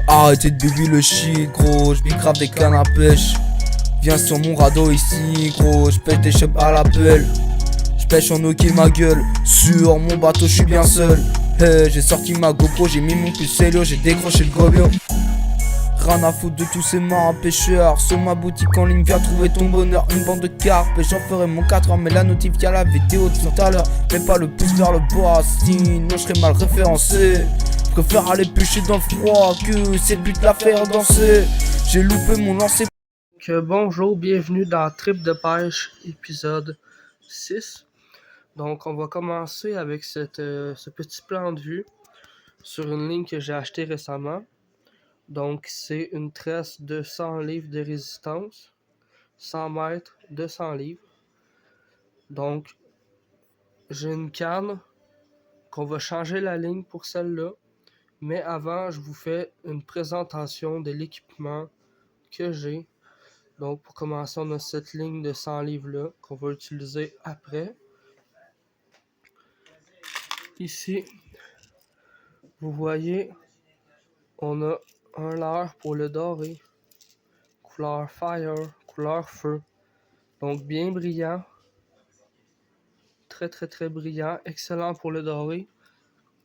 Arrêtez de baby le shit, gros, j'bicrave des cannes à pêche. Viens sur mon radeau ici, gros, j'pêche des chums à la pelle. J'pêche en eau qui ma gueule, sur mon bateau j'suis bien seul. Hey, j'ai sorti ma GoPro, j'ai mis mon pucelio, j'ai décroché le gobio. Rien à foutre de tous ces marins pêcheurs. Sur ma boutique en ligne, viens trouver ton bonheur. Une bande de carpes et j'en ferai mon 4 heures. Mais la notif y'a la vidéo de tout à l'heure. Mets pas le pouce vers le bas, sinon j'serai mal référencé. J'préfère aller pêcher dans le froid que ces putes la faire danser. J'ai loupé mon lancer. Bonjour, bienvenue dans Trip de pêche, épisode 6. Donc, on va commencer avec ce petit plan de vue sur une ligne que j'ai achetée récemment. Donc, c'est une tresse de 100 livres de résistance, 100 mètres, 200 livres. Donc, j'ai une canne qu'on va changer la ligne pour celle-là. Mais avant, je vous fais une présentation de l'équipement que j'ai. Donc, pour commencer, on a cette ligne de 100 livres-là qu'on va utiliser après. Ici, vous voyez, on a un leurre pour le doré, couleur fire, couleur feu. Donc, bien brillant, très brillant, excellent pour le doré.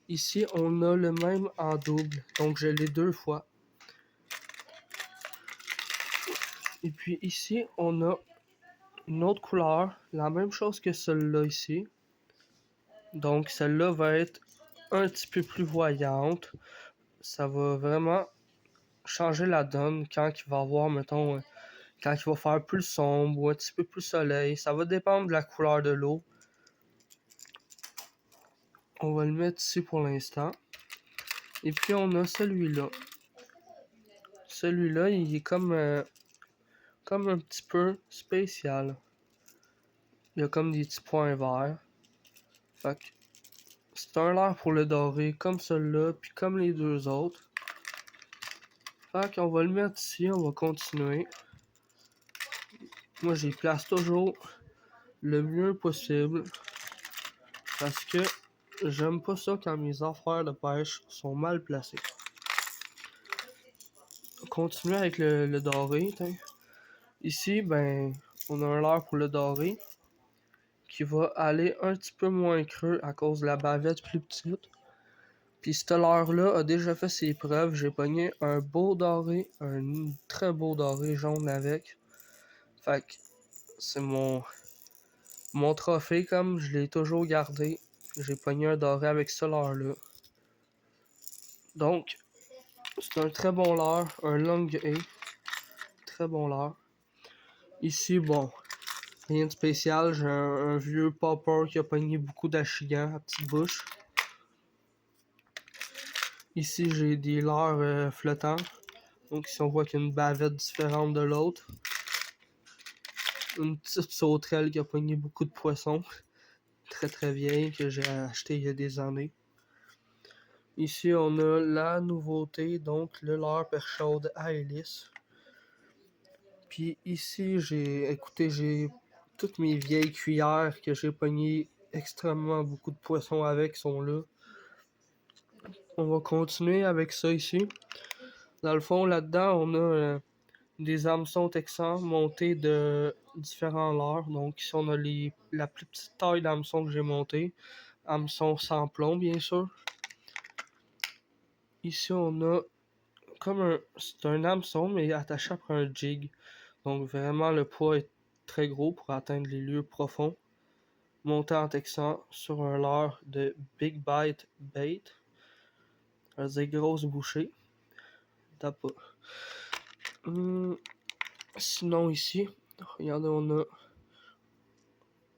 Ici, on a le même en double, donc je l'ai 2 fois. Et puis ici, on a une autre couleur, la même chose que celle-là ici. Donc, celle-là va être un petit peu plus voyante. Ça va vraiment changer la donne quand il va avoir, mettons, quand il va faire plus sombre ou un petit peu plus soleil. Ça va dépendre de la couleur de l'eau. On va le mettre ici pour l'instant. Et puis, on a celui-là. Celui-là, il est comme un petit peu spécial. Il y a comme des petits points verts. Fait que c'est un leurre pour le doré, comme celui-là, puis comme les deux autres. Fait qu'on va le mettre ici, on va continuer. Moi, j'y place toujours le mieux possible. Parce que j'aime pas ça quand mes affaires de pêche sont mal placées. Continuer avec le doré. T'in. Ici, ben, on a un leurre pour le doré qui va aller un petit peu moins creux à cause de la bavette plus petite. Puis ce leurre-là a déjà fait ses preuves. J'ai pogné un beau doré, un très beau doré jaune avec. Fait que c'est mon trophée, comme je l'ai toujours gardé. J'ai pogné un doré avec ce leurre-là. Donc, c'est un très bon leurre, un long A. Très bon leurre. Ici, bon, rien de spécial. J'ai un vieux popper qui a pogné beaucoup d'achigans à petite bouche. Ici, j'ai des leurres flottants. Donc ici, on voit qu'il y a une bavette différente de l'autre. Une petite sauterelle qui a pogné beaucoup de poissons. Très vieille, que j'ai acheté il y a des années. Ici, on a la nouveauté, donc le leurre perche chaude à hélice. Puis ici, j'ai toutes mes vieilles cuillères que j'ai pogné extrêmement beaucoup de poissons avec sont là. On va continuer avec ça ici. Dans le fond, là-dedans, on a des hameçons texans montés de différents leurres. Donc ici, on a la plus petite taille d'hameçon que j'ai monté. Hameçon sans plomb, bien sûr. Ici, on a c'est un hameçon, mais attaché après un jig. Donc vraiment, le poids est très gros pour atteindre les lieux profonds. Monté en texan sur un leurre de Big Bite Bait. Ça veut dire grosse bouchée. T'as pas. Sinon ici, regardez, on a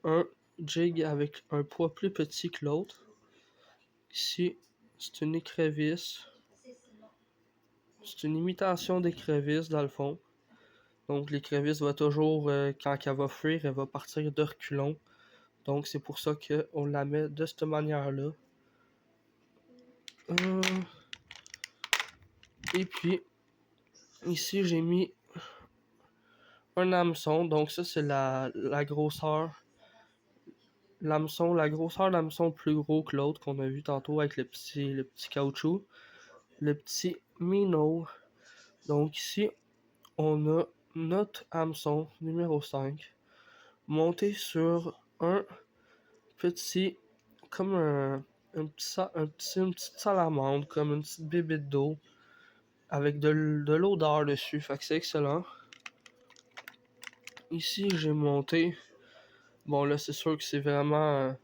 un jig avec un poids plus petit que l'autre. Ici, c'est une écrevisse. C'est une imitation d'écrevisse dans le fond. Donc l'écrevisse va toujours, quand elle va fuir, elle va partir de reculons. Donc c'est pour ça qu'on la met de cette manière-là. Et puis, ici j'ai mis un hameçon. Donc ça c'est la grosseur. L'hameçon, la grosseur d'hameçon plus gros que l'autre qu'on a vu tantôt avec le petit caoutchouc. Le petit minnow. Donc ici, on a notre hameçon numéro 5 monté sur un petit, comme une petite salamandre, comme une petite bébite d'eau, avec de l'odeur dessus, fait que c'est excellent. Ici, j'ai monté, bon là c'est sûr que c'est vraiment,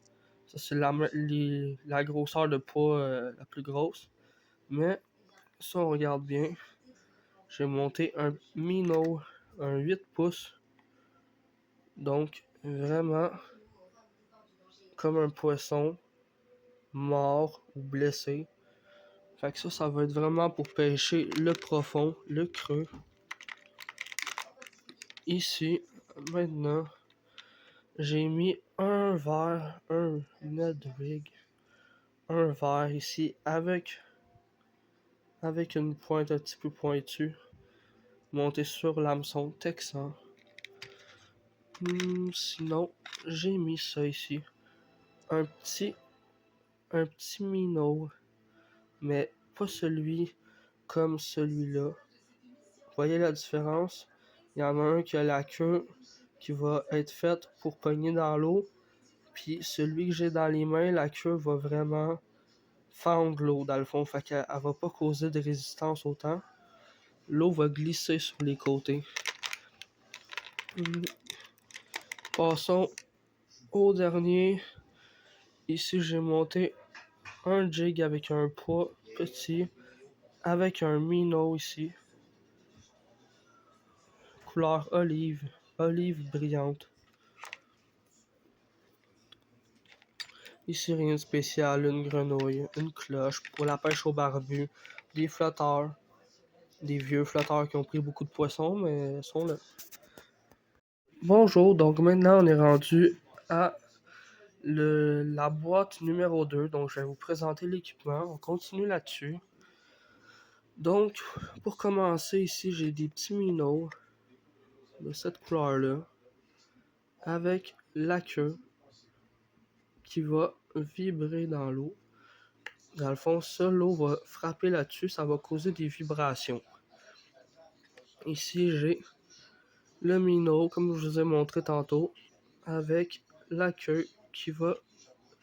ça c'est la grosseur de poids la plus grosse, mais si on regarde bien, j'ai monté un minnow, un 8 pouces, donc vraiment comme un poisson mort ou blessé. Fait que ça va être vraiment pour pêcher le profond, le creux. Ici, maintenant, j'ai mis un verre, un Ned Rig, un verre ici avec une pointe un petit peu pointue, monté sur l'hameçon texan. Sinon, j'ai mis ça ici, un petit minnow, mais pas celui comme celui-là. Vous voyez la différence? Il y en a un qui a la queue qui va être faite pour pogner dans l'eau, puis celui que j'ai dans les mains, la queue va vraiment fendre l'eau dans le fond, fait qu'elle va pas causer de résistance autant. L'eau va glisser sur les côtés. Passons au dernier. Ici, j'ai monté un jig avec un poids petit, avec un minnow ici. Couleur olive brillante. Ici, rien de spécial, une grenouille, une cloche pour la pêche au barbu, des flotteurs, des vieux flotteurs qui ont pris beaucoup de poissons, mais sont là. Bonjour, donc maintenant on est rendu à la boîte numéro 2, donc je vais vous présenter l'équipement, on continue là-dessus. Donc, pour commencer ici, j'ai des petits minnows de cette couleur-là, avec la queue qui va vibrer dans l'eau. Dans le fond, ça, l'eau va frapper là-dessus, ça va causer des vibrations. Ici, j'ai le minnow, comme je vous ai montré tantôt, avec la queue qui va...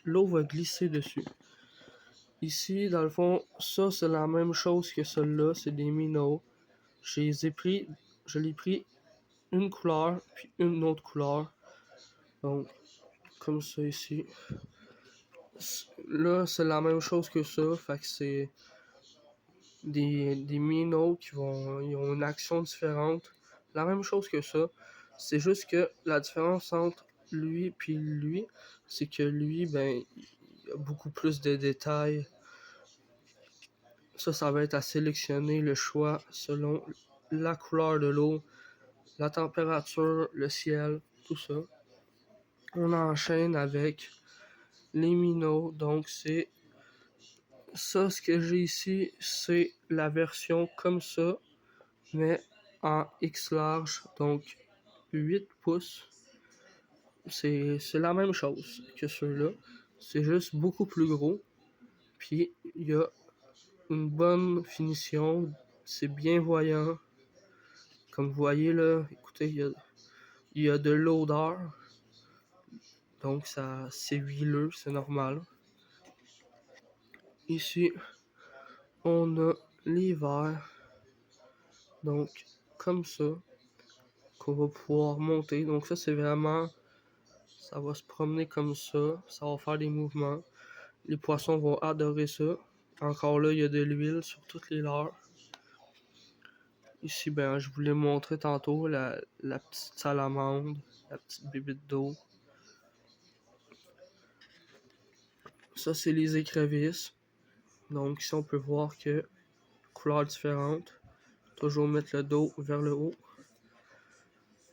L'eau va glisser dessus. Ici, dans le fond, ça, c'est la même chose que celle-là, c'est des minnows. Je l'ai pris une couleur, puis une autre couleur. Donc, comme ça ici. Là, c'est la même chose que ça, fait que c'est des minnows ils ont une action différente. La même chose que ça. C'est juste que la différence entre lui et lui, c'est que lui, ben, il a beaucoup plus de détails. Ça va être à sélectionner le choix selon la couleur de l'eau, la température, le ciel, tout ça. On enchaîne avec les minnows. Donc c'est ça, ce que j'ai ici, c'est la version comme ça, mais en X large, donc 8 pouces. C'est la même chose que ceux-là. C'est juste beaucoup plus gros. Puis il y a une bonne finition. C'est bien voyant. Comme vous voyez là, écoutez, il y a de l'odeur. Donc c'est huileux, c'est normal. Ici, on a les verres. Donc, comme ça, qu'on va pouvoir monter. Donc ça, c'est vraiment... Ça va se promener comme ça. Ça va faire des mouvements. Les poissons vont adorer ça. Encore là, il y a de l'huile sur toutes les leurres. Ici, ben, je vous l'ai montré tantôt, la petite salamandre, la petite bébite d'eau. Ça, c'est les écrevisses. Donc ici, on peut voir que couleurs différentes. Toujours mettre le dos vers le haut.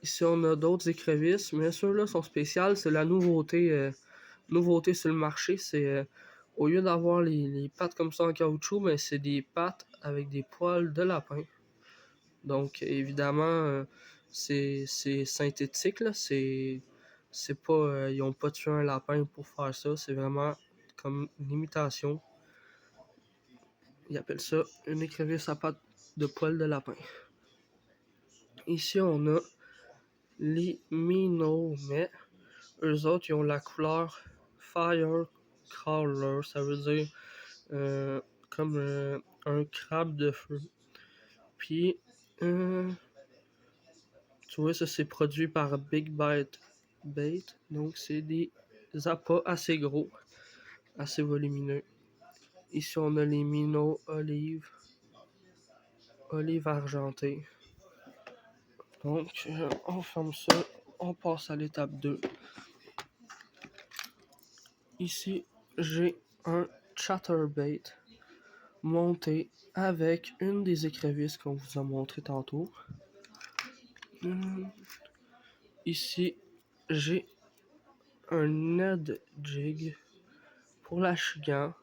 Ici, on a d'autres écrevisses, mais ceux-là sont spéciales. C'est la nouveauté sur le marché. C'est au lieu d'avoir les pattes comme ça en caoutchouc, mais c'est des pattes avec des poils de lapin. Donc, évidemment, c'est synthétique, là. C'est pas... ils n'ont pas tué un lapin pour faire ça. C'est vraiment comme une imitation. Ils appellent ça une écrevisse à pattes de poil de lapin. Ici, on a les minots, mais eux autres, ils ont la couleur Firecrawler, ça veut dire comme un crabe de feu. Puis, tu vois, ça c'est produit par Big Bite Bait, donc c'est des appâts assez gros, assez volumineux. Ici, on a les minots olive argentée. Donc, on ferme ça, on passe à l'étape 2. Ici, j'ai un chatterbait monté avec une des écrevisses qu'on vous a montré tantôt. Ici, j'ai un Ned Jig pour la chigan.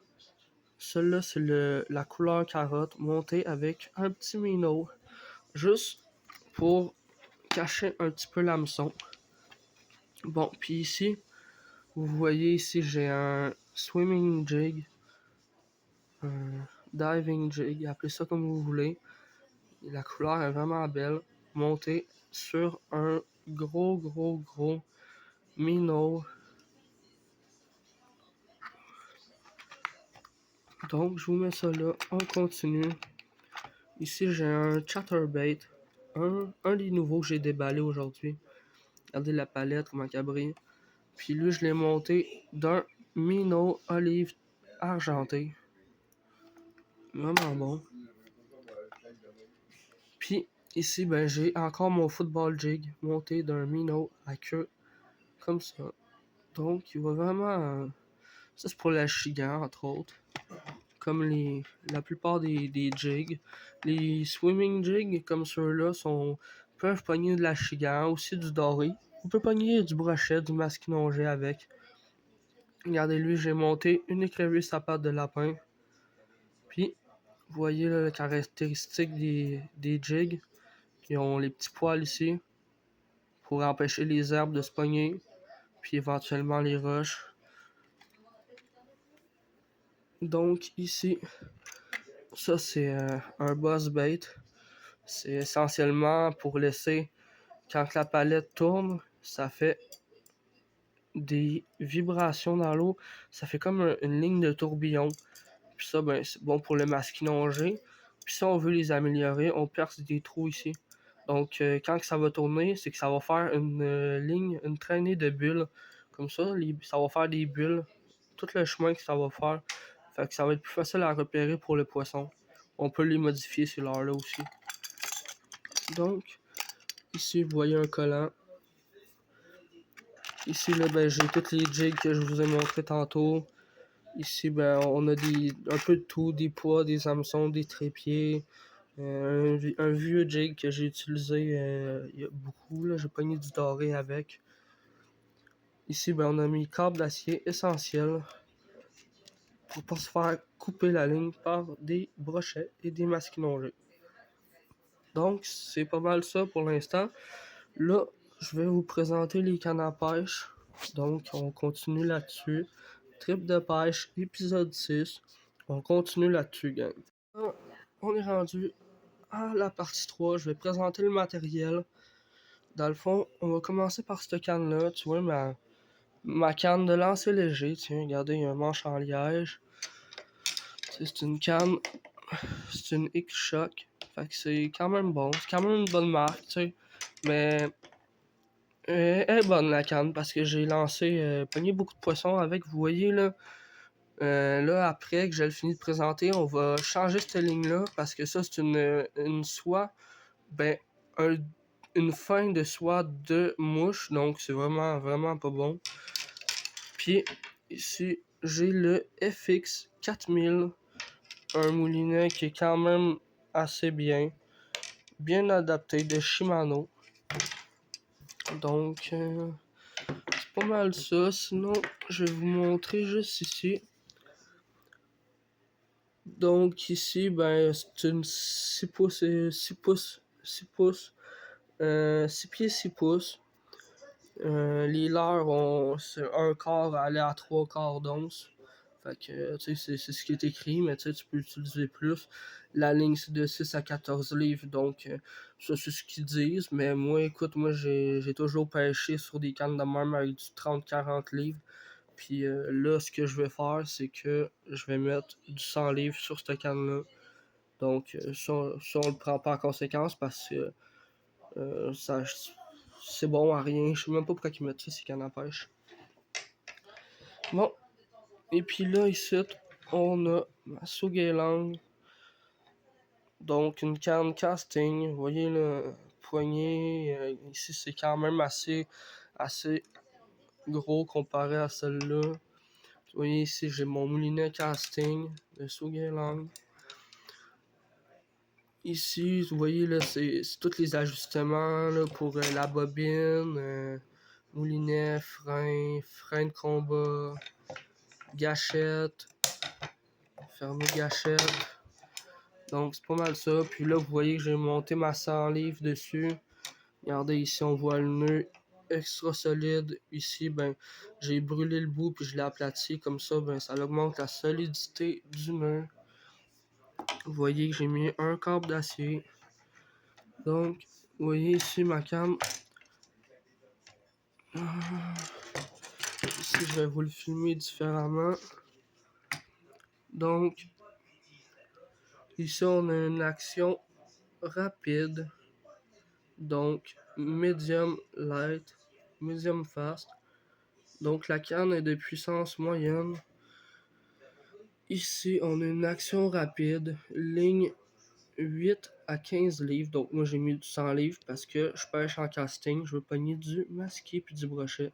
Celui-là, c'est la couleur carotte monté avec un petit minot, juste pour cacher un petit peu l'hameçon. Bon, puis ici, vous voyez ici, j'ai un swimming jig, un diving jig, appelez ça comme vous voulez. La couleur est vraiment belle, monté sur un gros minot. Donc, je vous mets ça là, on continue. Ici, j'ai un chatterbait, un des nouveaux que j'ai déballé aujourd'hui. Regardez la palette, comment elle brille. Puis lui, je l'ai monté d'un minot olive argenté. Vraiment bon. Puis ici, ben j'ai encore mon football jig monté d'un minot à queue. Comme ça. Donc, il va vraiment... ça, c'est pour la chigan, entre autres. Comme la plupart des jigs. Les swimming jigs, comme ceux-là, peuvent pogner de la chigan, aussi du doré. On peut pogner du brochet, du masquinongé avec. Regardez, lui, j'ai monté une écrevisse à pattes de lapin. Puis, vous voyez là, la caractéristique des jigs. Ils ont les petits poils ici pour empêcher les herbes de se pogner. Puis éventuellement les roches. Donc ici, ça c'est un boss bait. C'est essentiellement pour laisser, quand la palette tourne, ça fait des vibrations dans l'eau. Ça fait comme une ligne de tourbillon. Puis ça, ben, c'est bon pour le masquinongé. Puis si on veut les améliorer, on perce des trous ici. Donc quand ça va tourner, c'est que ça va faire une ligne, une traînée de bulles. Comme ça, ça va faire des bulles. Tout le chemin que ça va faire. Fait que ça va être plus facile à repérer pour le poisson. On peut les modifier ces leurres-là aussi. Donc, ici, vous voyez un collant. Ici, là, ben, j'ai toutes les jigs que je vous ai montré tantôt. Ici, ben, on a un peu de tout, des poids, des hameçons, des trépieds. Un vieux jig que j'ai utilisé il y a beaucoup. J'ai pogné du doré avec. Ici, ben, on a mis câble d'acier essentiel pour pas se faire couper la ligne par des brochets et des masquinongés. Donc, c'est pas mal ça pour l'instant. Là, je vais vous présenter les cannes à pêche. Donc, on continue là-dessus. Trip de pêche, épisode 6. On continue là-dessus, gang. On est rendu à la partie 3. Je vais présenter le matériel. Dans le fond, on va commencer par cette canne-là. Tu vois, ma canne de lancer léger. Tiens, regardez, il y a un manche en liège. C'est une canne. C'est une X-Shock. Fait que c'est quand même bon. C'est quand même une bonne marque, tu sais. Mais elle est bonne la canne parce que j'ai pogné beaucoup de poissons avec. Vous voyez là. Là, après que j'ai fini de présenter, on va changer cette ligne-là parce que ça, c'est une soie. Ben, une fin de soie de mouche. Donc, c'est vraiment, vraiment pas bon. Puis, ici, j'ai le FX 4000. Un moulinet qui est quand même assez bien adapté de Shimano. Donc, c'est pas mal ça. Sinon, je vais vous montrer juste ici. Donc, ici, ben, c'est une 6 pouces et 6 pouces. 6 pouces. 6 pieds 6 pouces. Les leurres, c'est un quart aller à 3 quarts d'once. Fait que, tu sais, c'est ce qui est écrit, mais tu sais, tu peux utiliser plus. La ligne, c'est de 6 à 14 livres, donc ça, c'est ce qu'ils disent. Mais moi, écoute, moi, j'ai toujours pêché sur des cannes de même avec du 30-40 livres. Puis là, ce que je vais faire, c'est que je vais mettre du 100 livres sur cette canne-là. Donc, ça, on le prend pas en conséquence parce que ça, c'est bon à rien. Je sais même pas pourquoi ils mettent ça, ces cannes à pêche. Bon. Et puis là, ici, on a ma Sugelang. Donc, une canne casting. Vous voyez le poignet. Ici, c'est quand même assez gros comparé à celle-là. Vous voyez ici, j'ai mon moulinet casting de Sugelang. Ici, vous voyez, là, c'est tous les ajustements là, pour la bobine, moulinet, frein de combat, gâchette, fermer gâchette. Donc, c'est pas mal ça. Puis là, vous voyez que j'ai monté ma 100 livres dessus. Regardez, ici, on voit le nœud extra solide. Ici, ben, j'ai brûlé le bout puis je l'ai aplati. Comme ça, ben, ça augmente la solidité du nœud. Vous voyez que j'ai mis un câble d'acier. Donc, vous voyez ici ma canne. Ici, je vais vous le filmer différemment. Donc, ici, on a une action rapide. Donc, medium light, medium fast. Donc, la canne est de puissance moyenne. Ici, on a une action rapide, ligne 8 à 15 livres. Donc, moi, j'ai mis du 100 livres parce que je pêche en casting. Je veux pogner du masqué puis du brochet.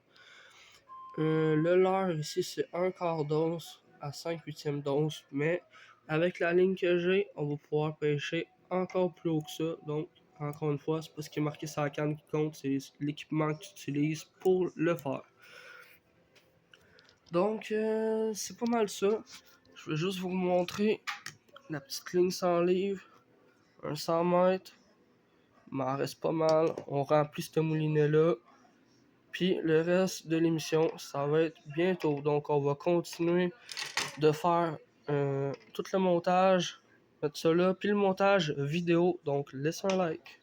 Le leurre ici, c'est 1/4 d'once à 5/8 d'once. Mais avec la ligne que j'ai, on va pouvoir pêcher encore plus haut que ça. Donc, encore une fois, c'est pas ce qui est marqué sur la canne qui compte, c'est l'équipement que tu utilises pour le faire. Donc, c'est pas mal ça. Je vais juste vous montrer la petite ligne 100 livres, un 100 mètres. Il m'en reste pas mal. On remplit ce moulinet-là. Puis le reste de l'émission, ça va être bientôt. Donc, on va continuer de faire tout le montage, mettre ça là, puis le montage vidéo. Donc, laissez un like.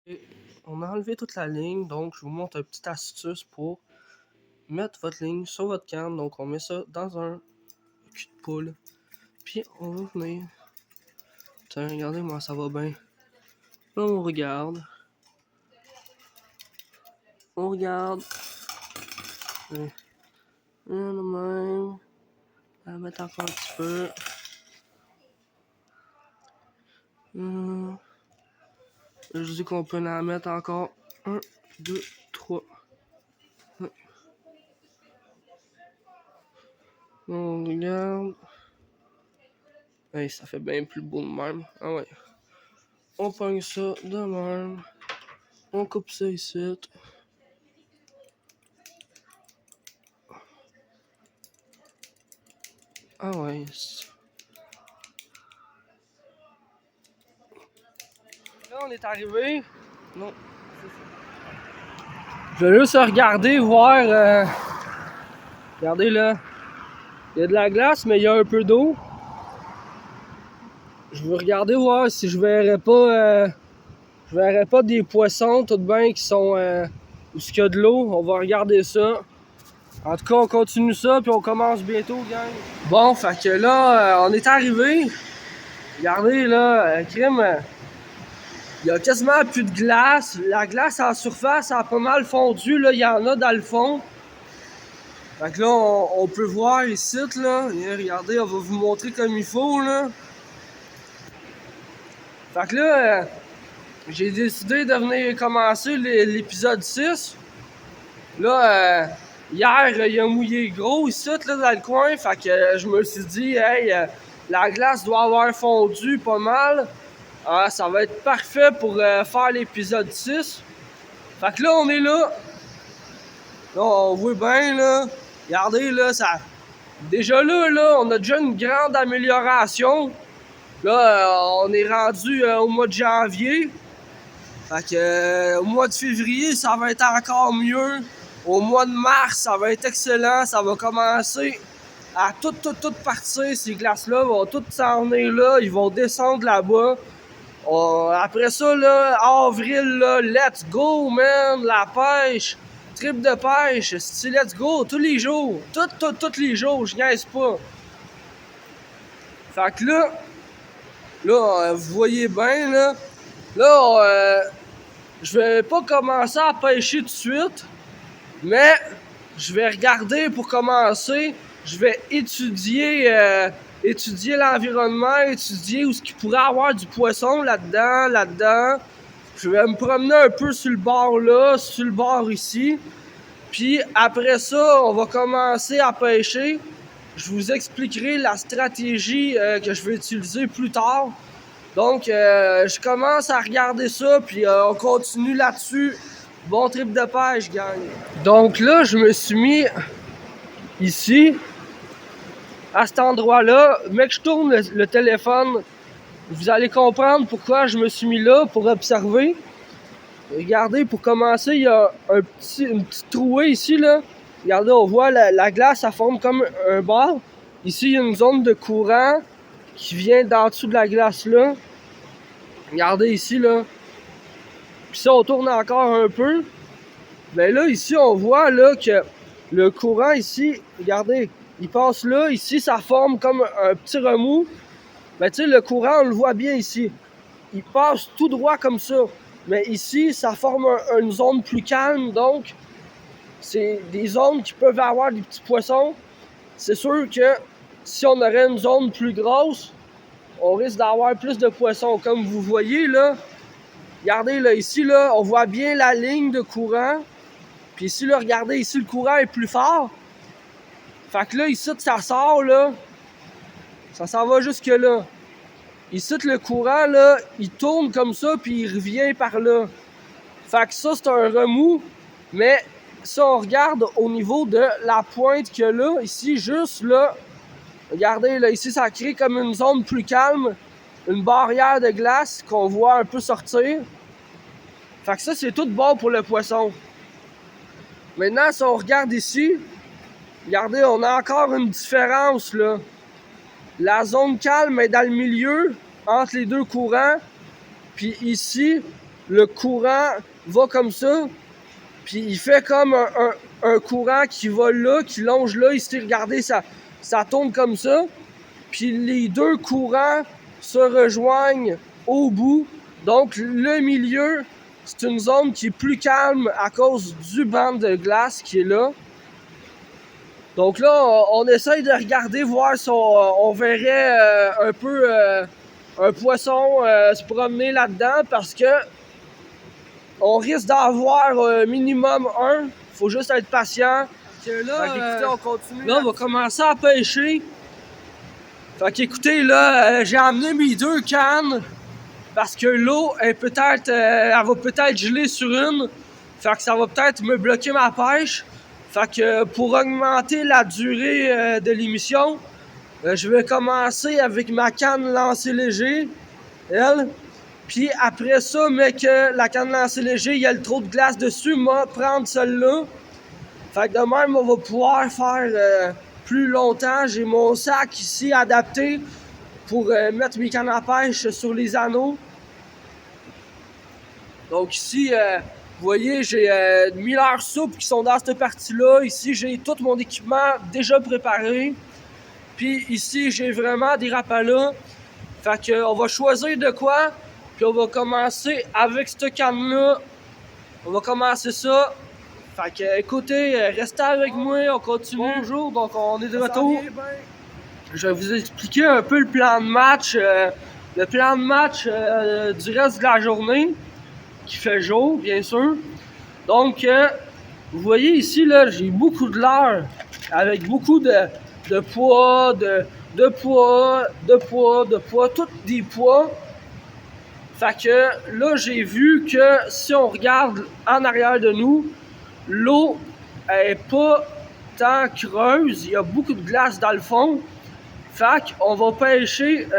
Et on a enlevé toute la ligne, donc je vous montre une petite astuce pour mettre votre ligne sur votre canne. Donc, on met ça dans un cul de poule. Puis, on va venir. Tiens, regardez moi, ça va bien. Là, on regarde. On regarde. Le même. On va mettre encore un petit peu. Je dis qu'on peut en mettre encore 1, 2, 3. On regarde. Hey, ça fait bien plus beau de même. Ah ouais. On pogne ça de même. On coupe ça ici. Ah ouais. Là, on est arrivé. Non. Je vais juste regarder, voir. Regardez là. Il y a de la glace, mais il y a un peu d'eau. Je veux regarder voir si je verrais pas des poissons tout de bien qui sont où il y a de l'eau. On va regarder ça. En tout cas, on continue ça puis on commence bientôt, gang. Bon, fait que là, on est arrivé. Regardez là, crime. Il y a quasiment plus de glace. La glace en surface a pas mal fondu. Là, il y en a dans le fond. Fait que là, on peut voir ici, là. Et regardez, on va vous montrer comme il faut, là. Fait que là, j'ai décidé de venir commencer l'épisode 6. Là, hier, il a mouillé gros ici, là, dans le coin. Fait que je me suis dit, hey, la glace doit avoir fondu pas mal. Ça va être parfait pour faire l'épisode 6. Fait que là, on est là. Là, on voit bien, là. Regardez, là, ça... Déjà là, on a déjà une grande amélioration. Là, on est rendu au mois de janvier. Fait que au mois de février, ça va être encore mieux. Au mois de mars, ça va être excellent. Ça va commencer à tout partir, ces glaces-là vont toutes s'en venir là, ils vont descendre là-bas. Après ça, là, avril, là, let's go, man, la pêche, trip de pêche, style let's go, tous les jours, tous les jours, je niaise pas. Fait que là, vous voyez bien, là, je vais pas commencer à pêcher tout de suite, mais je vais regarder pour commencer, je vais étudier l'environnement, étudier où ce qu'il pourrait avoir du poisson là-dedans. Je vais me promener un peu sur le bord là, sur le bord ici. Puis après ça, on va commencer à pêcher. Je vous expliquerai la stratégie que je vais utiliser plus tard. Donc, je commence à regarder ça, puis on continue là-dessus. Bon trip de pêche, gang. Donc là, je me suis mis ici, à cet endroit-là. Mec, je tourne le téléphone. Vous allez comprendre pourquoi je me suis mis là, pour observer. Regardez, pour commencer, il y a une petite trouée ici, là. Regardez, on voit la glace, ça forme comme un bord. Ici, il y a une zone de courant qui vient d'en dessous de la glace, là. Regardez ici, là. Puis ça, on tourne encore un peu. Mais là, ici, on voit, là, que le courant, ici, regardez, il passe là. Ici, ça forme comme un petit remous. Ben, tu sais, le courant, on le voit bien ici. Il passe tout droit comme ça. Mais ici, ça forme une zone plus calme, donc c'est des zones qui peuvent avoir des petits poissons. C'est sûr que si on aurait une zone plus grosse, on risque d'avoir plus de poissons. Comme vous voyez là, regardez là, ici là, on voit bien la ligne de courant. Puis ici là, regardez, ici le courant est plus fort. Fait que là, ici, ça sort là, ça s'en va jusque là. Ici, le courant, là, il tourne comme ça, puis il revient par là. Fait que ça, c'est un remous. Mais si on regarde au niveau de la pointe qu'il y a là, ici, juste là, regardez, là, ici, ça crée comme une zone plus calme, une barrière de glace qu'on voit un peu sortir. Fait que ça, c'est tout bon pour le poisson. Maintenant, si on regarde ici, regardez, on a encore une différence, là. La zone calme est dans le milieu, entre les deux courants. Puis ici, le courant va comme ça. Puis il fait comme un courant qui va là, qui longe là. Ici, regardez, ça tourne comme ça. Puis les deux courants se rejoignent au bout. Donc le milieu, c'est une zone qui est plus calme à cause du banc de glace qui est là. Donc là, on essaye de regarder, voir si on verrait un peu un poisson se promener là-dedans parce que on risque d'avoir minimum un. Faut juste être patient. Là, écoutez, on continue. Là, on va commencer à pêcher. Fait qu'écoutez, là, j'ai amené mes 2 cannes parce que l'eau est peut-être, elle va peut-être geler sur une. Fait que ça va peut-être me bloquer ma pêche. Fait que pour augmenter la durée de l'émission, je vais commencer avec ma canne lancer léger, elle. Puis après ça, mais que la canne lancer léger, il y a le trop de glace dessus, moi, prendre celle-là. Fait que de même, on va pouvoir faire plus longtemps. J'ai mon sac ici adapté pour mettre mes cannes à pêche sur les anneaux. Donc ici, vous voyez, j'ai mis leurs soupes qui sont dans cette partie-là. Ici, j'ai tout mon équipement déjà préparé. Puis ici, j'ai vraiment des rapalas. Fait que on va choisir de quoi. Puis on va commencer avec cette canne-là. On va commencer ça. Fait que écoutez, restez avec moi, on continue. Bonjour, donc on est de retour. Je vais vous expliquer un peu le plan de match. Le plan de match du reste de la journée. Qui fait jour, bien sûr. Donc, vous voyez ici, là, j'ai beaucoup de leurre avec beaucoup de poids, de poids, tous des poids. Fait que là, j'ai vu que si on regarde en arrière de nous, l'eau est pas tant creuse, il y a beaucoup de glace dans le fond. Fait qu'on va pêcher.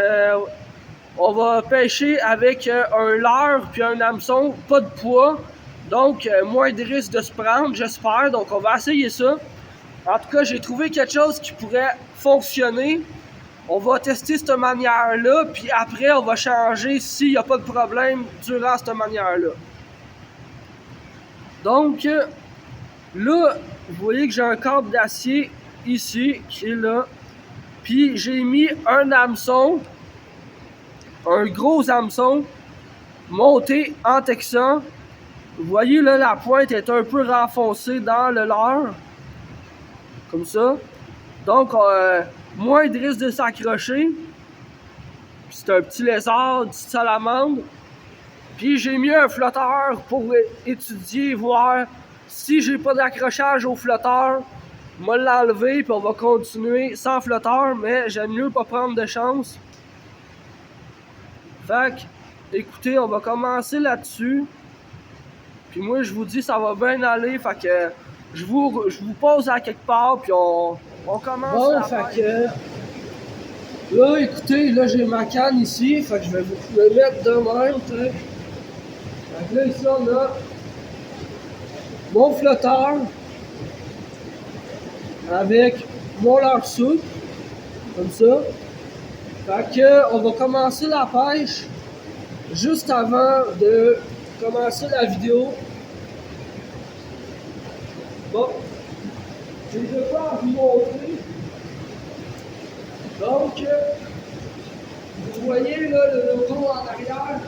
On va pêcher avec un leurre puis un hameçon, pas de poids. Donc, moins de risque de se prendre, j'espère. Donc, on va essayer ça. En tout cas, j'ai trouvé quelque chose qui pourrait fonctionner. On va tester cette manière-là, puis après, on va changer s'il n'y a pas de problème durant cette manière-là. Donc, là, vous voyez que j'ai un câble d'acier ici, qui est là. Puis, j'ai mis un hameçon, un gros hameçon, monté en texan. Vous voyez, là, la pointe est un peu renfoncée dans le leurre. Comme ça. Donc, moins de risque de s'accrocher. C'est un petit lézard, une petite salamandre. Puis j'ai mis un flotteur pour étudier, voir si j'ai pas d'accrochage au flotteur. On va l'enlever puis on va continuer sans flotteur, mais j'aime mieux pas prendre de chance. Fait que, écoutez, on va commencer là-dessus. Puis moi, je vous dis, ça va bien aller. Fait que je vous pose à quelque part, puis on commence. Bon, fait que là, écoutez, là, j'ai ma canne ici. Fait que je vais vous le mettre de même, t'sais. Fait que là, ici, on a mon flotteur avec mon leurre souple, comme ça. Fait que on va commencer la pêche juste avant de commencer la vidéo. Bon, j'ai de quoi à vous montrer. Donc, vous voyez là le logo en arrière.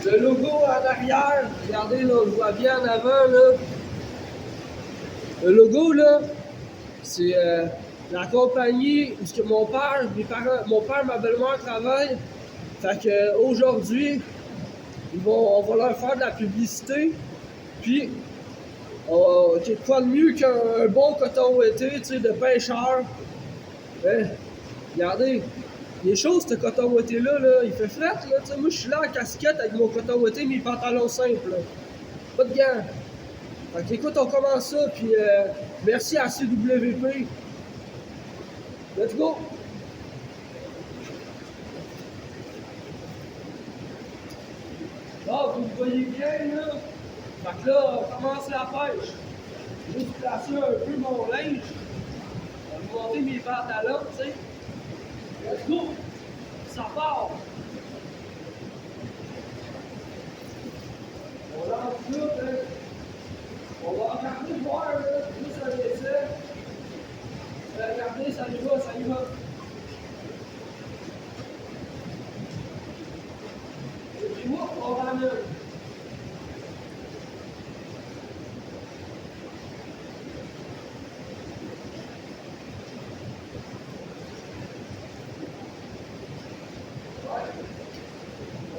Le logo en arrière, regardez là, on le voit bien en avant là. Le logo là, c'est la compagnie où mon père, mon père, ma belle-mère travaillent. Fait que aujourd'hui, on va leur faire de la publicité. Puis, quoi de mieux qu'un bon coton ouaté, tu sais, de pêcheur. Regardez, les choses, ce coton ouaté-là, là, il fait fret, là, tu sais, moi je suis là en casquette avec mon coton ouaté, mes pantalons simples, là. Pas de gants. Fait que, écoute, on commence ça, puis merci à CWP. Let's go! Bon, vous voyez bien, là. Fait que là, on commence la pêche. Je vais placer un peu mon linge. Je vais monter mes pantalons, tu sais. Let's go! Ça part! On lance tout, hein. On va regarder voir, là, juste un essai. Regardez, ça y va, ça y va. Et puis, on ramène.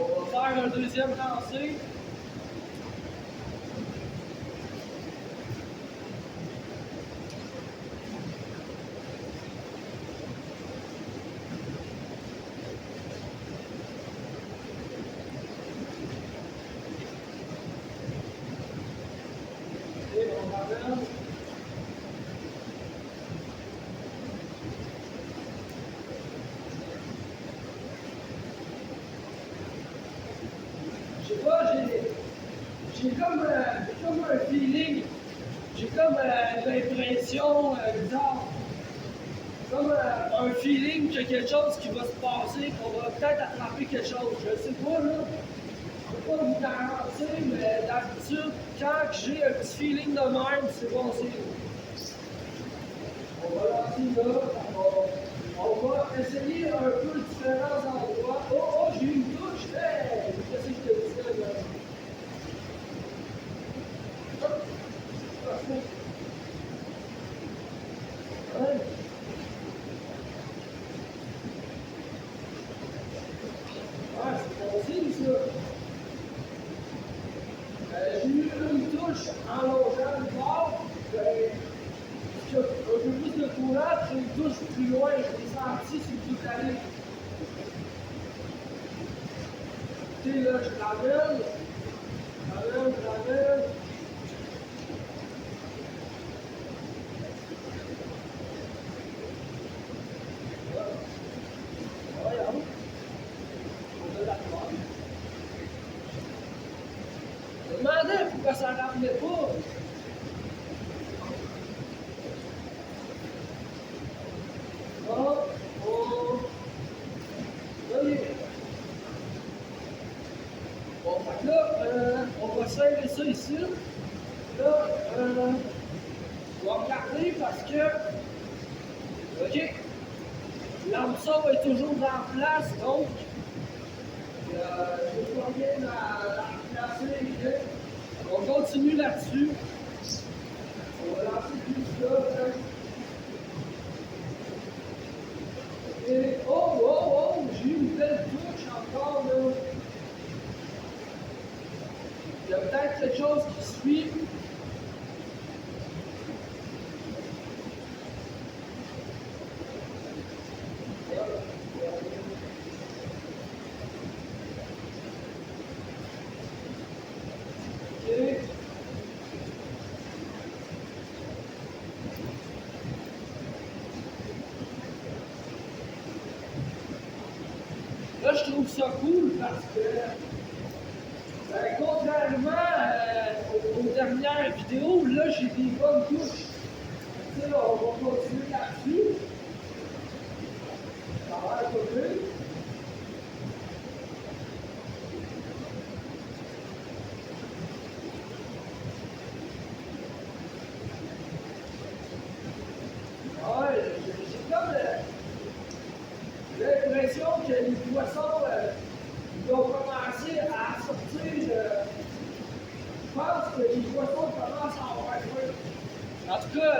On va faire un deuxième lancer. Je sais pas, j'ai comme un feeling, j'ai comme l'impression bizarre, comme un feeling qu'il y a quelque chose qui va se passer, qu'on va peut-être attraper quelque chose. Je sais pas, là. Je peux pas vous garantir, mais d'habitude, quand j'ai un petit feeling de même, c'est bon signe. On va lancer là, on va essayer un peu différents endroits. Oh, j'ai eu une touche! Hey! Qu'est-ce que je te disais là? Ouais. Ouais, c'est bon signe, ça. J'ai eu une touche en longeant le bord. Un peu plus de courant, j'ai une touche plus loin. Je l'ai senti sur toute la ligne. Écoutez, là, je ramène. Je ramène. Je me demandais pourquoi ça ne ramenait pas. là, on va serrer ça ici. Là, on va regarder parce que, ok, l'hameçon est toujours en place, donc, je vais pas bien la replacer. On continue là-dessus. On va lancer plus là. Et oh, j'ai eu une belle touche encore là. Il y a peut-être quelque chose qui suit. Ok. Là, je trouve ça cool parce que, contrairement aux dernières vidéos, là, j'ai des bonnes touches. Tu sais, on va continuer là-dessus. Ça va être cool. Ouais, j'ai comme l'impression que les poissons vont commencer à sortir. Je pense que les poissons commencent à avoir faim. En tout cas,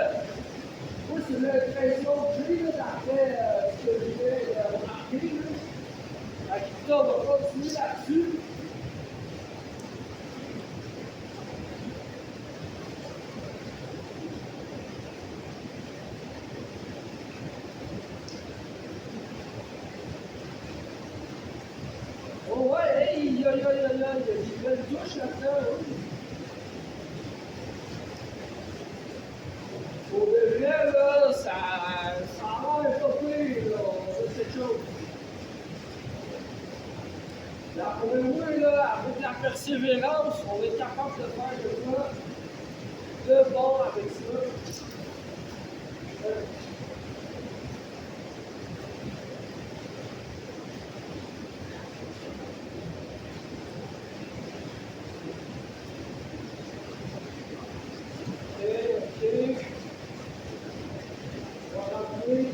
moi, c'est l'impression que j'ai d'après ce que j'ai remarqué. On va continuer là-dessus. Oh ouais, hey, il y a des belles touches là-dedans. Oui. Pour de vrai, là, ça a l'air pas pire, là, c'est quelque chose. Là, pour moi, là, avec la persévérance, on est capable de faire de ça, de bon avec ça. Ok. On va rentrer.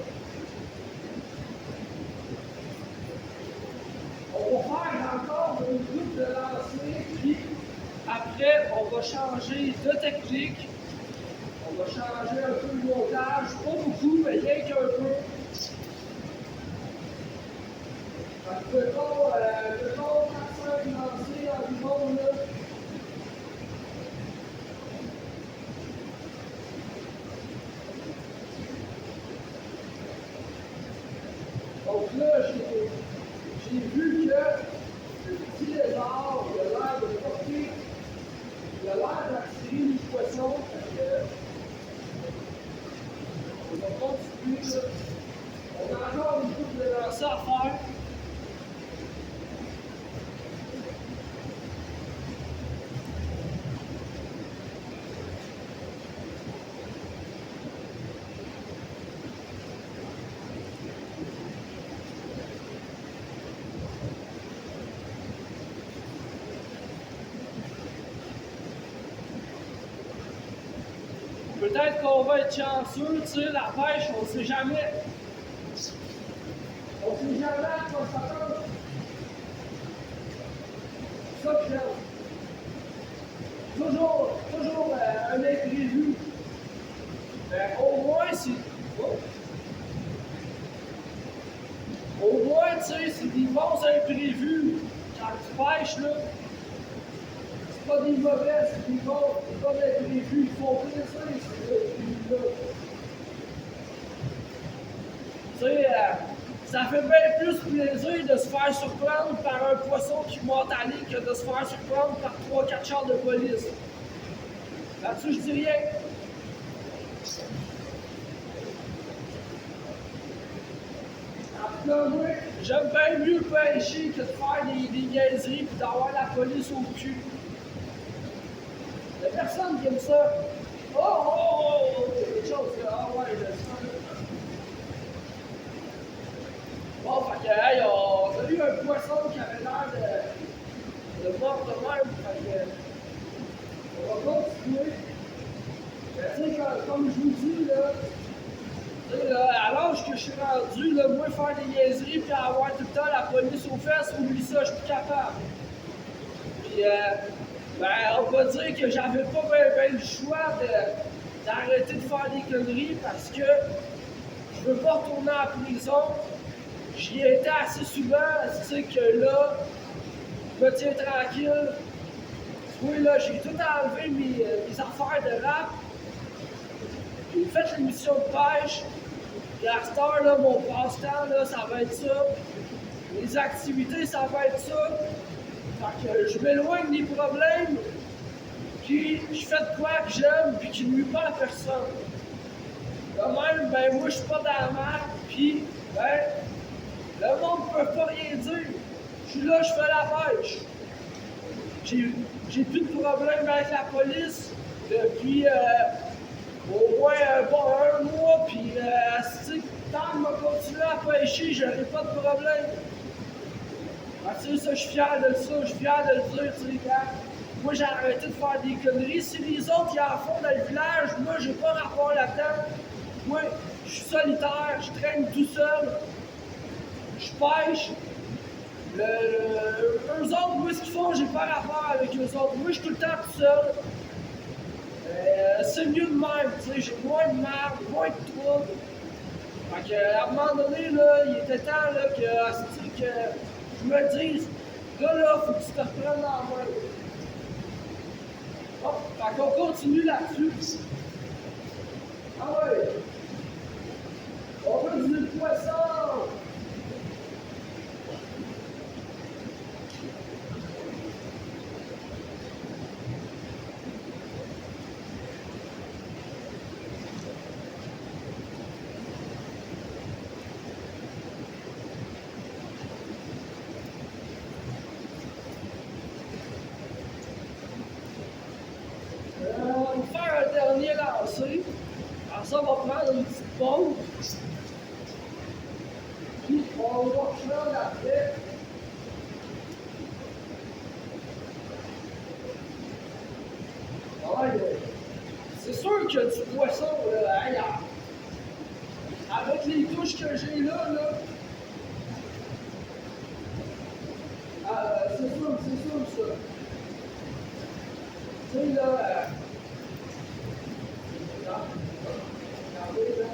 On va faire encore un groupe de lancer, puis après, on va changer de technique. On va changer un peu le montage, pas beaucoup, mais rien qu'un peu. Mettons 4-5 lancers environ là. Donc là, j'ai vu que le petit lézard, il a l'air de porter, il a l'air d'attirer les poissons. On va continuer là. On a encore une couple de lancers à faire. Peut-être qu'on va être chanceux, tu sais, la pêche, on sait jamais. On sait jamais à quoi s'attendre. C'est ça que j'aime. Toujours un imprévu. Au moins, c'est. Oh. Au moins, tu sais, c'est des bons imprévus. Quand tu pêches, là, c'est pas des mauvais, c'est des bons. C'est pas des imprévus. Il faut plaisir, ces imprévus-là. Tu sais, ça fait bien plus plaisir de se faire surprendre par un poisson qui monte à l'île que de se faire surprendre par 3-4 chars de police. Là-dessus, je dis rien. En tout cas, moi, j'aime bien mieux pêcher que de faire des niaiseries et d'avoir la police au cul. Il y a personne qui aime ça. Oh, quelque chose là. Ah ouais, je sens. Bon, fait que, hey, on a eu un poisson qui avait l'air de mort de mer oui. Tu sais, comme je vous dis, là, à l'âge que je suis rendu, là, moi, faire des niaiseries puis avoir tout le temps la police aux fesses, oublie ça, je suis plus capable. Puis, ben, on va dire que j'avais pas ben le choix d'arrêter de faire des conneries parce que je veux pas retourner en prison. J'y ai été assez souvent, tu sais que là, je me tiens tranquille. Oui, là, j'ai tout enlevé mes affaires de rap. J'ai fait l'émission de pêche. Et à cette heure, là, mon passe-temps, là, ça va être ça. Les activités, ça va être ça. Fait que je m'éloigne des problèmes. Puis je fais de quoi que j'aime, puis qui ne nuit pas à personne. De même, ben moi, je suis pas dans la merde, puis ben, le monde ne peut pas rien dire. Je suis là, je fais la pêche. J'ai plus de problème avec la police depuis au moins un mois, puis tant que je vais continuer à pêcher, j'aurai pas de problème. Tu sais, ça, je suis fier de ça, je suis fier de le dire, tu sais, gars. Moi, j'ai arrêté de faire des conneries. Si les autres y en font dans le village, moi, j'ai pas rapport là-dedans. Moi, je suis solitaire, je traîne tout seul, je pêche. Eux autres, moi, ce qu'ils font, j'ai pas rapport avec eux autres. Moi, je suis tout le temps tout seul. C'est mieux de même, tu sais, j'ai moins de merde, moins de troubles. Fait qu'à un moment donné, là, il était temps là, que je me dise, là, faut que tu te reprennes en main. Hop, fait qu'on continue là-dessus. Ah ouais! On veut du poisson! On va faire un dernier lancer. Alors ça, on va prendre une petite pause. Puis on va reprendre après. Ouais, c'est sûr qu'il y a du poisson là, ailleurs. Avec les touches que j'ai là, c'est sûr ça. Tu sais là, regardez là,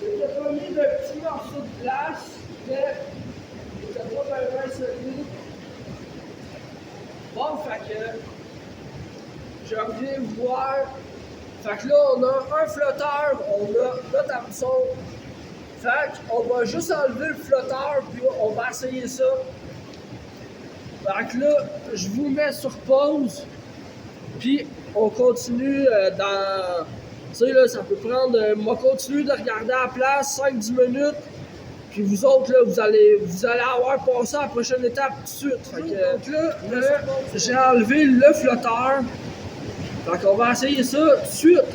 j'ai pas mis de petits morceaux de glace, mais c'était pas bien solide. Bon, fait que je reviens voir. Fait que là, on a un flotteur, on a notre hameçon. Fait qu'on va juste enlever le flotteur, puis on va essayer ça. Fait que là, je vous mets sur pause, puis on continue dans... Tu sais, là, ça peut prendre... on va continuer de regarder à la place, 5-10 minutes, puis vous autres, là, vous allez avoir passé à la prochaine étape tout de suite. Fait que, donc là, j'ai enlevé le flotteur. Fait qu'on va essayer ça tout de suite.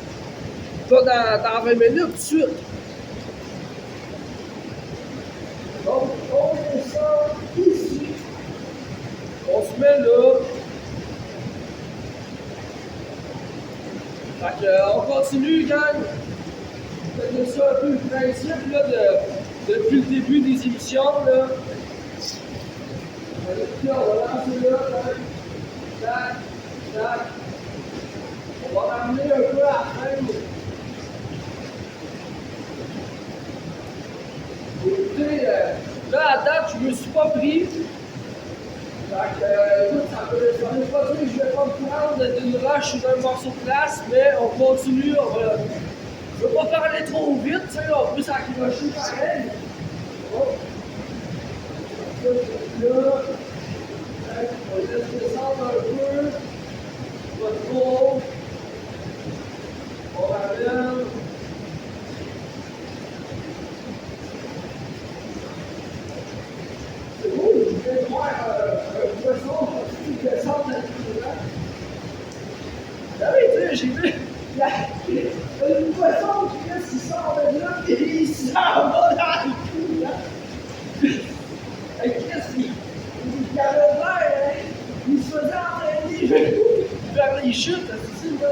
Pas dans 20 minutes, tout de suite. Donc, on met ça ici. On se met là. Fait qu'on continue, gang. C'est ça un peu le principe là, depuis le début des émissions. Là. Puis on va lancer là. Tac, tac. On va ramener un peu à la fin. Écoutez, là à date, je me suis pas pris. Fait que, écoute, ça veut pas dire que je vais pas me prendre d'une roche sur un morceau de place, mais on continue, je veux pas parler trop vite, tu sais, on peut s'accrocher pareil. Oh. Là, on laisse descendre un peu, pas trop. On ramène. C'est beau, je vais voir un poisson qui descend dans le courant. Ah oui, tu sais, j'ai vu le poisson qui sort de là et il s'en va dans le courant. Qu'est-ce qu'il avait l'air, hein? Il se faisait entraîner. chutes, c'est là.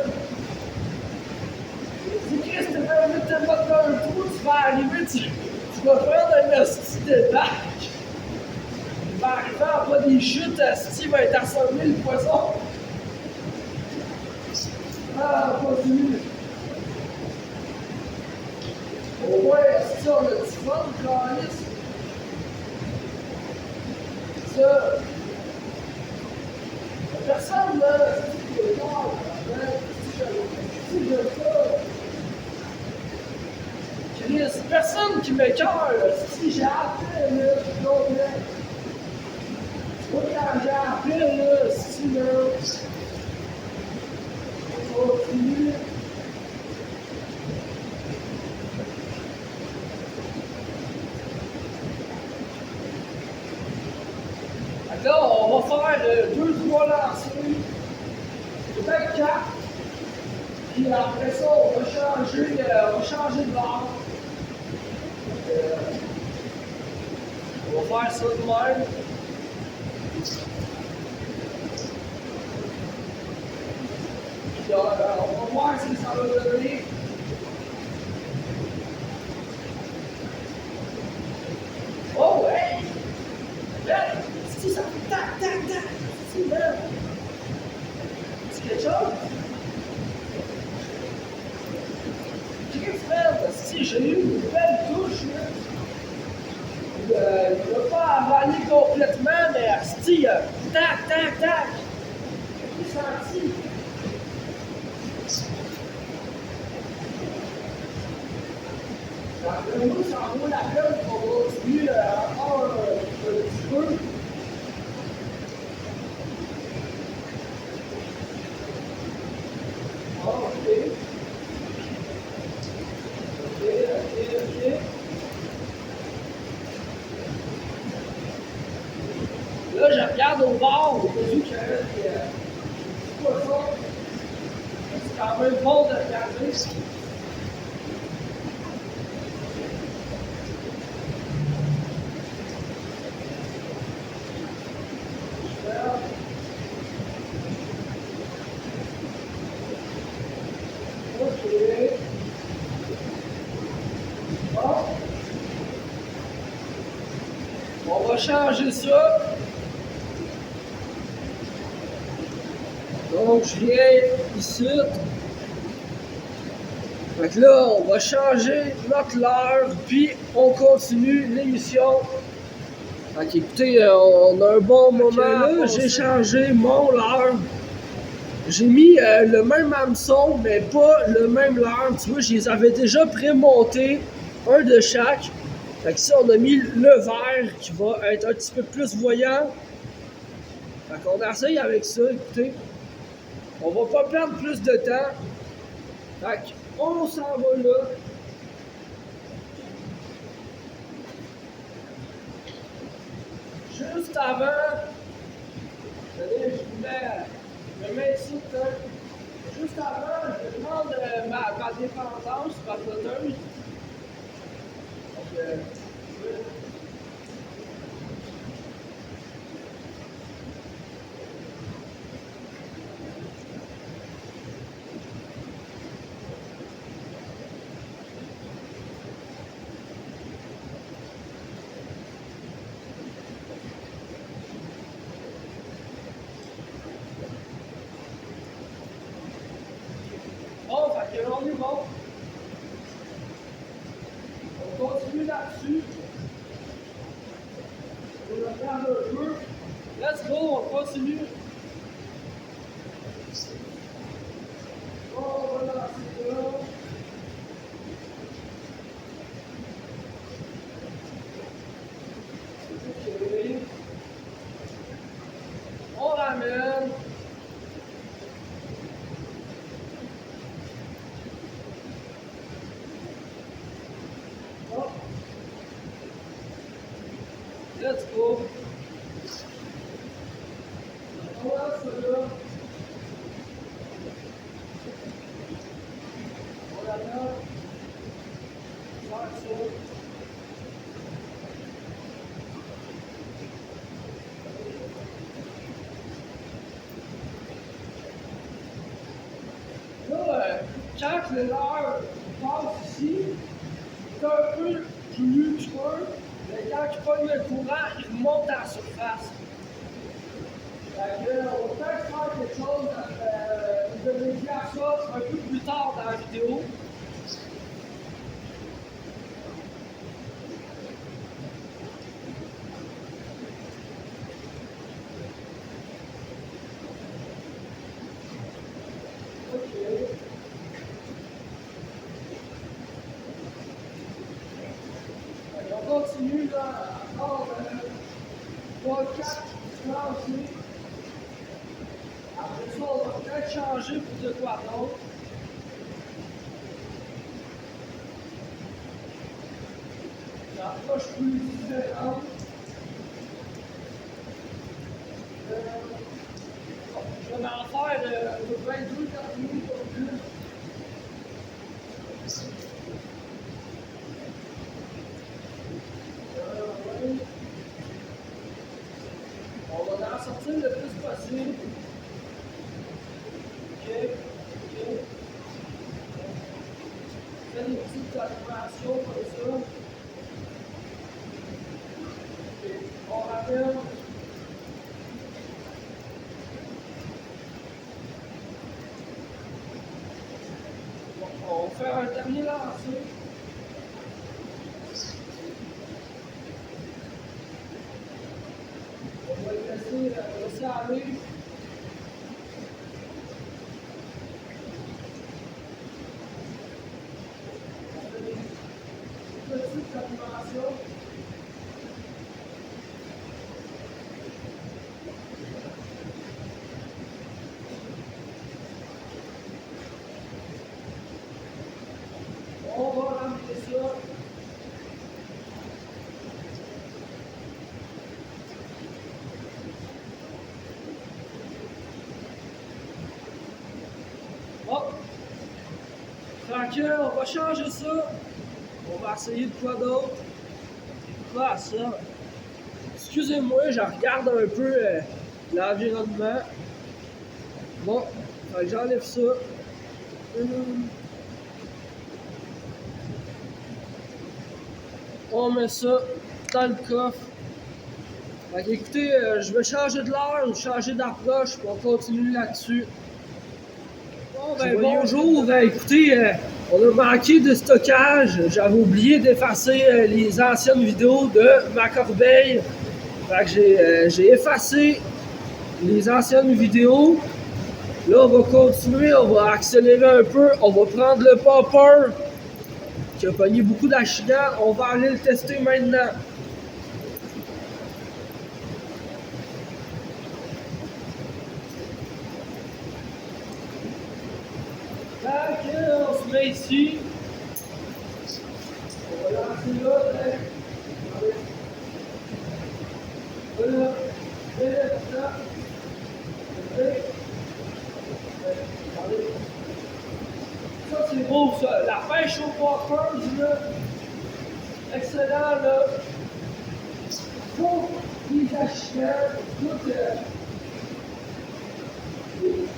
Si Chris te fait envie de te mettre dans un trou, tu vas arriver, tu vas prendre un hostie de bac. Il va arriver en bas des chutes, hostie, il va être assommé le poisson. Ah, continue. Au moins, hostie, on a du fun, Clarisse. Ça. Personne, là, c'est qui est mort, si je pas. Chris, personne qui m'écœure, si j'ai appelé, là, je comprends. Moi, quand j'ai appelé, là, si, là, on continue. Là, on va faire 2-3 lancers, peut-être 4. Puis après ça, on va changer de barre. On va faire ça de même. Puis on va voir ce que ça va donner. Oh, hey! Là, si ça fait tac, tac, tac! Si, là! C'est quelque chose? Si j'ai eu une belle touche, là. Il ne va pas avaler complètement, mais asti, tac, tac, tac. J'ai senti. D'après moi, ça en vaut la peine qu'on continue encore un petit peu. Ah, ok. Ok. Là, je regarde au bord, au cas où qu'il y avait des poissons. C'est quand même bon de regarder. Ok. Bon. On va changer ça. Donc, je viens ici. Fait que là, on va changer notre leurre, puis on continue l'émission. Fait qu'écoutez, on a un bon moment. Là, j'ai changé mon leurre. J'ai mis le même hameçon, mais pas le même leurre. Tu vois, je les avais déjà prémontés, un de chaque. Fait que ici, on a mis le vert qui va être un petit peu plus voyant. Fait qu'on essaye avec ça, écoutez. On va pas perdre plus de temps. Fait qu'on s'en va là. Juste avant, je me mets ici, juste avant, je demande ma dépendance pardonneuse. Donc, bon, fait que on est bon. On continue là-dessus. On regarde un peu. Let's go, on continue. On va lancer là. Ok. On ramène. Oh. Let's go. On lance là. On ramène. Faire ça. quand le leurre passe ici, c'est un peu plus luxueux, mais quand il pogne le courant, il monte à la surface. Fait que, on va peut-être faire quelque chose de dédié à ça un peu plus tard dans la vidéo. On continue là, encore 3-4 lancers. Après ça, on va peut-être changer pour de quoi d'autre. L'approche plus différente. Je vais en faire 22 minutes pour plus. On va en sortir le plus possible. Ok. Fais des petites animations comme ça. Okay. On rappelle. On va faire un dernier lancer. On va le laisser aller. Petite animation. On va ramener ça. Bon. Tranquille, on va changer ça. On va essayer de quoi d'autre. Quoi ça? Excusez-moi, je regarde un peu l'environnement. Bon, fait que j'enlève ça. On met ça dans le coffre. Fait écoutez, je vais changer de l'heure, changer d'approche, puis on continue là-dessus. Bon, ben, bonjour, écoutez, on a manqué de stockage. J'avais oublié d'effacer les anciennes vidéos de ma corbeille. Fait que j'ai effacé les anciennes vidéos. Là, on va continuer, on va accélérer un peu. On va prendre le popper qui a pogné beaucoup d'accidents. On va aller le tester maintenant. Ok, on se met ici. On va lancer là. Voilà. Ça, c'est beau, ça. La pêche au poppers, là. Excellent, là. Pour les acheteurs, tout.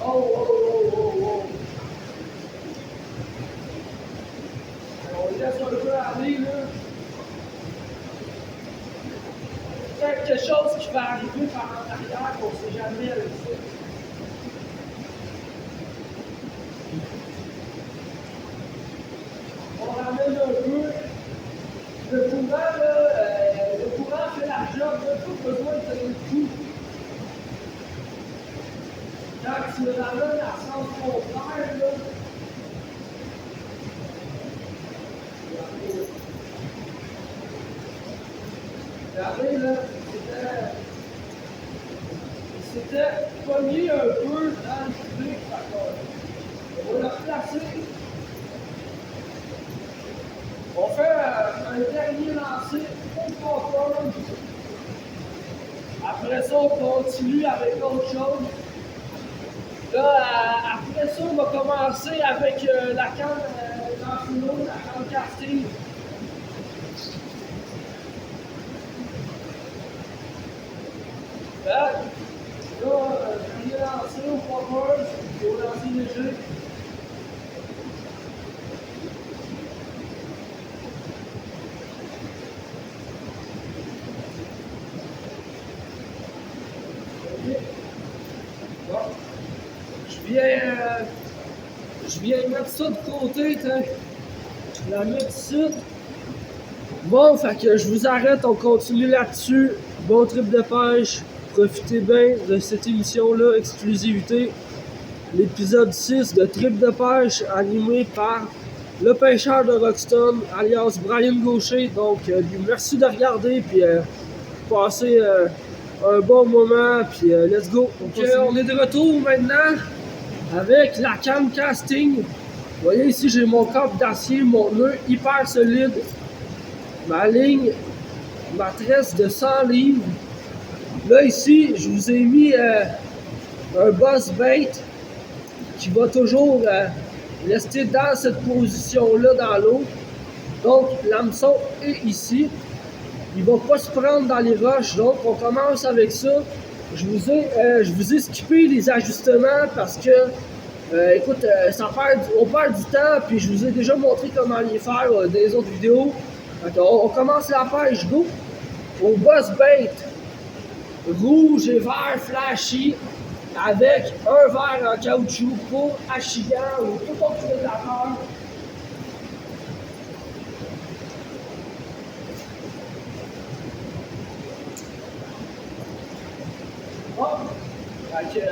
Oh. On laisse un peu aller, là. Peut-être quelque chose qui va arriver par en arrière, qu'on ne sait jamais avec ça. On ramène un peu. Le courant, là, le courant fait la job, il n'y a pas besoin de tenir le coup. Quand tu le ramènes à sens contraire, là, regardez, là, c'était pogné un peu dans le public, on va le replacer. On fait un dernier lancer au popper. Après ça, on continue avec autre chose. Là, après ça, on va commencer avec la canne d'enfilo, la canne casting. Là, dernier lancer au popper, au lancer léger. Bon. Je viens mettre ça de côté, tiens. La mettre ici. Bon, fait que je vous arrête, on continue là-dessus. Bon trip de pêche. Profitez bien de cette émission-là, exclusivité. L'épisode 6 de Trip de pêche, animé par le pêcheur de Roxton, alias Brian Gaucher. Donc, merci de regarder, puis passez un bon moment, puis let's go. Donc, on est de retour maintenant avec la canne casting. Vous voyez ici, j'ai mon câble d'acier, mon nœud hyper solide, ma ligne, ma tresse de 100 livres. Là, ici, je vous ai mis un boss bait qui va toujours rester dans cette position-là dans l'eau. Donc, l'hameçon est ici. Il ne va pas se prendre dans les roches, donc on commence avec ça. Je vous ai skippé les ajustements parce que, écoute, on perd du temps, puis je vous ai déjà montré comment les faire dans les autres vidéos. On commence la pêche, go! Au boss bait, rouge et vert flashy, avec un verre en caoutchouc pour achigan ou tout autre prédateur. Hop! Fait que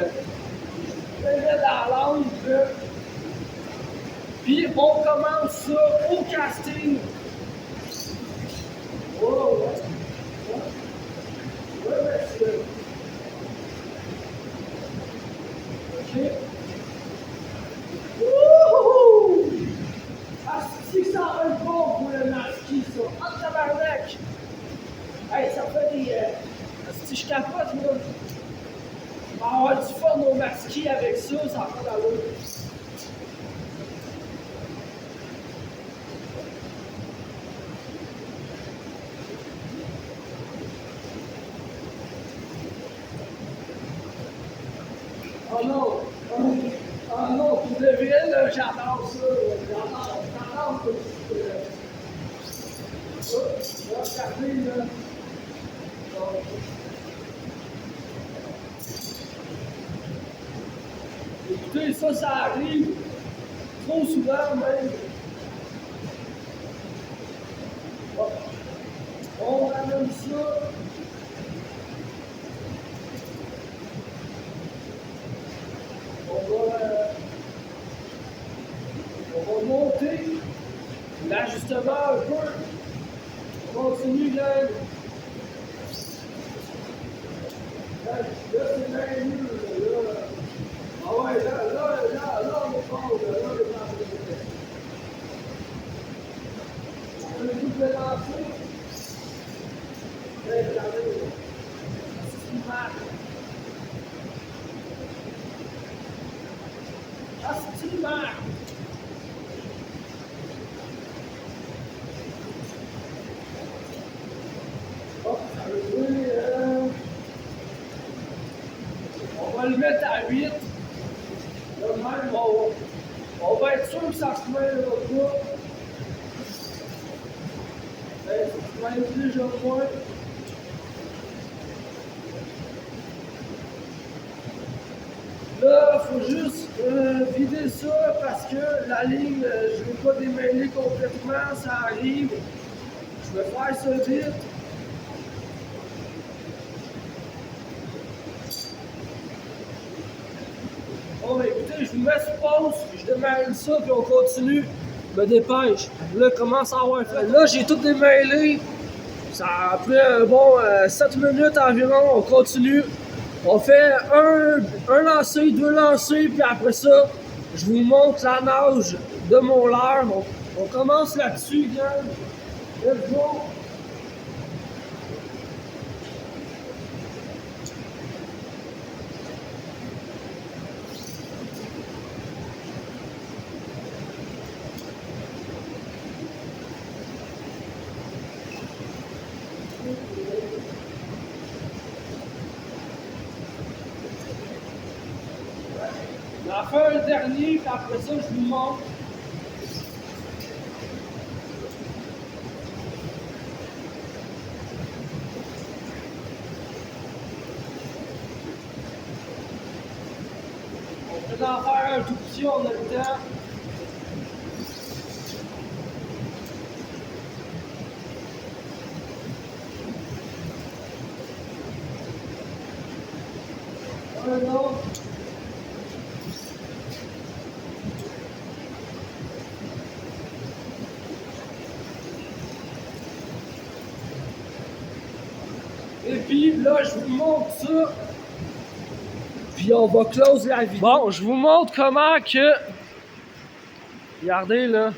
je mets dans la langue, puis on commence ça au casting. Oh, ouais. Ouais, monsieur. OK. Wouhou! Ah, si ça va être bon pour le masquis, ça. En tabarnak! Hey, ça fait des... si je capote, là. On va avoir du fun au masquis avec ça, ça va pas d'allure. Oh non! Oh non, pour de vrai, là, j'adore ça. J'adore ça. Regardez, là. Écoutez, ça arrive trop souvent même. Bon. On ramène ça. On va monter l'ajustement un peu. On continue, gang. Là, c'est bien mieux. Là. Ah ouais, là, on est fort. Là, on est fort. On a tout balancé. Regardez. C'est ce qui marche. Ah, c'est une marque! Oh, ça veut dire, on va le mettre à 8. Là, même, on va être sûr que ça se mêle pas. Ça se mêle déjà moins. Là, il faut juste vider ça parce que la ligne, je ne veux pas démêler complètement, ça arrive. Je vais faire ça vite. Bon, ben, écoutez, je vous mets sur pause, je démêle ça, puis on continue. Je me dépêche. Là, commence à avoir fait. Là, j'ai tout démêlé. Ça a pris un bon 7 minutes environ. On continue. On fait un lancer, 2 lancers, puis après ça, je vous montre la nage de mon leurre. On commence là-dessus, gang. Let's go! J'en fais un dernier, puis après ça, je vous montre. en faire un tout petit, on a le temps. Un autre. Et puis là, je vous montre ça. Puis on va close la vidéo. Bon, je vous montre comment que... Regardez là.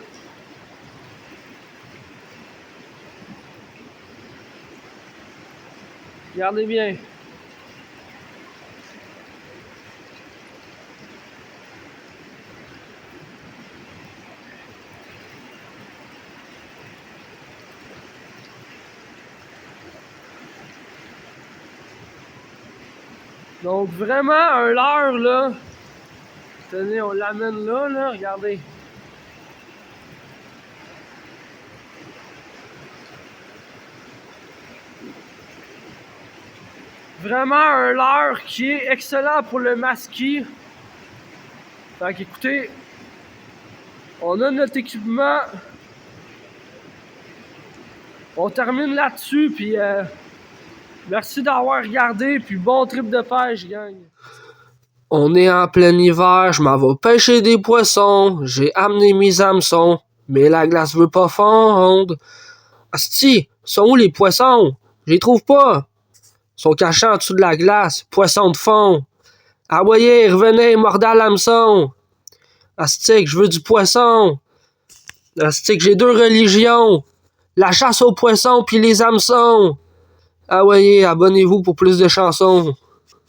Regardez bien. Donc vraiment un leurre là. Tenez, on l'amène là, regardez. Vraiment un leurre qui est excellent pour le masquer. Fait qu'écoutez, on a notre équipement. On termine là-dessus, puis merci d'avoir regardé, puis bon trip de pêche, gang. On est en plein hiver, je m'en vais pêcher des poissons, j'ai amené mes hameçons, mais la glace veut pas fondre. Asti, sont où les poissons? Je les trouve pas. Ils sont cachés en dessous de la glace, poissons de fond. Ah voyez, revenez, mordez à l'hameçon. Asti, je veux du poisson. Asti, j'ai 2 religions. La chasse aux poissons puis les hameçons. Ah voyez, abonnez-vous pour plus de chansons.